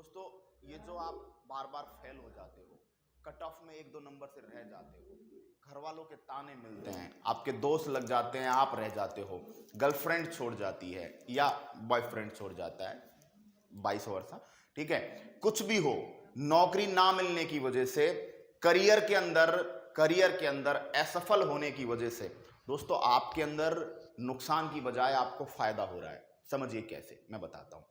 दोस्तों, ये जो आप बार बार फेल हो जाते हो, कट ऑफ में 1-2 नंबर से रह जाते हो, घर वालों के ताने मिलते हैं, आपके दोस्त लग जाते हैं, आप रह जाते हो, गर्लफ्रेंड छोड़ जाती है या बॉयफ्रेंड छोड़ जाता है, 22 वर्षा, ठीक है, कुछ भी हो, नौकरी ना मिलने की वजह से, करियर के अंदर असफल होने की वजह से, दोस्तों आपके अंदर नुकसान की बजाय आपको फायदा हो रहा है। समझिए कैसे, मैं बताता हूं।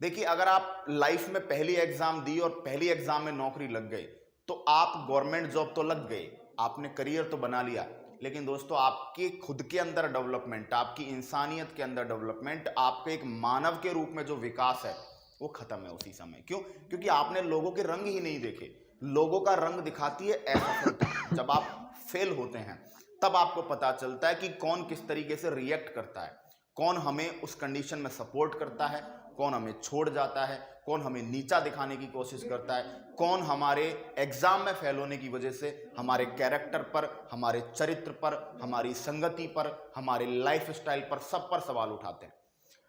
देखिए, अगर आप लाइफ में पहली एग्जाम दी और पहली एग्जाम में नौकरी लग गई तो आप गवर्नमेंट जॉब तो लग गए, आपने करियर तो बना लिया, लेकिन दोस्तों आपके खुद के अंदर डेवलपमेंट, आपकी इंसानियत के अंदर डेवलपमेंट, आपके एक मानव के रूप में जो विकास है वो खत्म है उसी समय। क्यों? क्योंकि आपने लोगों के रंग ही नहीं देखे। लोगों का रंग दिखाती है असफलता। जब आप फेल होते हैं तब आपको पता चलता है कि कौन किस तरीके से रिएक्ट करता है, कौन हमें उस कंडीशन में सपोर्ट करता है, कौन हमें छोड़ जाता है, कौन हमें नीचा दिखाने की कोशिश करता है, कौन हमारे एग्जाम में फेल होने की वजह से हमारे कैरेक्टर पर, हमारे चरित्र पर, हमारी संगति पर, हमारे लाइफ स्टाइल पर, सब पर सवाल उठाते हैं।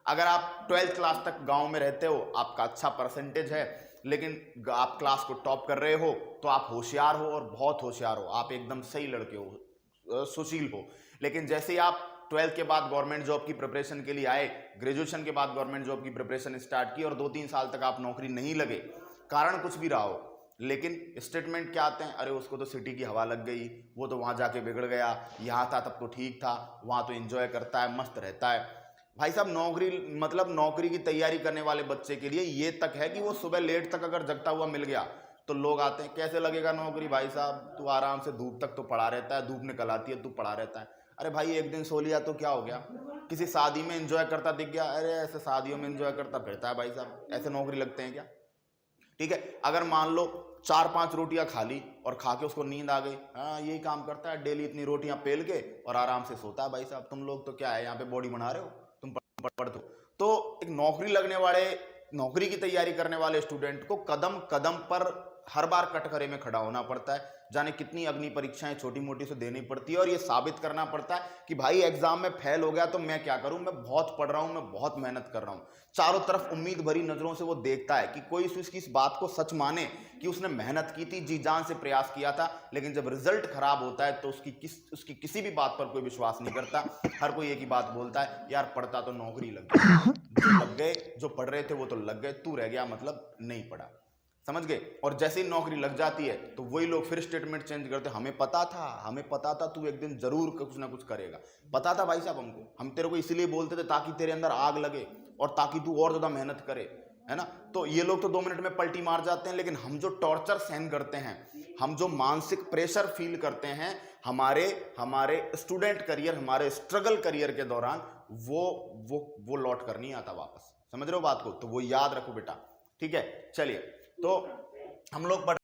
अगर आप 12th क्लास तक गांव में रहते हो, आपका अच्छा परसेंटेज है, लेकिन आप क्लास को टॉप कर रहे हो, तो आप होशियार हो और बहुत होशियार हो, आप एकदम सही लड़के हो, सुशील हो। लेकिन जैसे ही आप 12th के बाद गवर्नमेंट जॉब की प्रिपरेशन के लिए आए, ग्रेजुएशन के बाद गवर्नमेंट जॉब की प्रिपरेशन स्टार्ट की और 2-3 साल तक आप नौकरी नहीं लगे, कारण कुछ भी रहा हो, लेकिन स्टेटमेंट क्या आते हैं, अरे उसको तो सिटी की हवा लग गई, वो तो वहां जाके बिगड़ गया, यहाँ था तब तो ठीक था, वहां तो एंजॉय करता है, मस्त रहता है। भाई साहब, नौकरी की तैयारी करने वाले बच्चे के लिए ये तक है कि वो सुबह लेट तक अगर जगता हुआ मिल गया तो लोग आते हैं, कैसे लगेगा नौकरी भाई साहब, तू आराम से धूप तक तो पड़ा रहता है, धूप निकल आती है तू पड़ा रहता है। अरे भाई, एक दिन सो लिया तो क्या हो गया? किसी शादी में एंजॉय करता दिख गया, अरे ऐसे शादियों में एंजॉय करता फिरता है भाई साहब, ऐसे नौकरी लगते हैं क्या? ठीक है, अगर मान लो 4-5 रोटियां खा ली और खा के उसको नींद आ गई, हाँ यही काम करता है, डेली इतनी रोटियां पेल के और आराम से सोता है भाई साहब। तुम लोग तो क्या है, यहाँ पे बॉडी बना रहे हो, तुम पढ़ दो। तो एक नौकरी की तैयारी करने वाले स्टूडेंट को कदम कदम पर हर बार कटघरे में खड़ा होना पड़ता है, जाने कितनी अग्नि परीक्षाएं छोटी मोटी से देनी पड़ती है और ये साबित करना पड़ता है कि भाई एग्जाम में फेल हो गया तो मैं क्या करूं, मैं बहुत पढ़ रहा हूं, मैं बहुत मेहनत कर रहा हूं। चारों तरफ उम्मीद भरी नजरों से वो देखता है कि कोई उसकी इस बात को सच माने कि उसने मेहनत की थी, जी जान से प्रयास किया था, लेकिन जब रिजल्ट खराब होता है तो उसकी किसी भी बात पर कोई विश्वास नहीं करता। हर कोई एक ही बात बोलता है, यार पढ़ता तो नौकरी लग गई, जो लग गए, जो पढ़ रहे थे वो तो लग गए, तू रह गया मतलब नहीं पढ़ा। समझ गए? और जैसे ही नौकरी लग जाती है तो वही लोग फिर स्टेटमेंट चेंज करते, हमें पता था तू एक दिन जरूर कुछ ना कुछ करेगा। पता था भाई साहब हमको, हम तेरे को इसलिए बोलते थे ताकि तेरे अंदर आग लगे और ताकि तू और ज्यादा मेहनत करे, है ना? तो ये लोग तो 2 मिनट में पलटी मार जाते हैं, लेकिन हम जो टॉर्चर सहन करते हैं, हम जो मानसिक प्रेशर फील करते हैं हमारे स्टूडेंट करियर, हमारे स्ट्रगल करियर के दौरान, वो लौट कर नहीं आता वापस। समझ रहे हो बात को? तो वो याद रखो बेटा, ठीक है? चलिए, तो हम लोग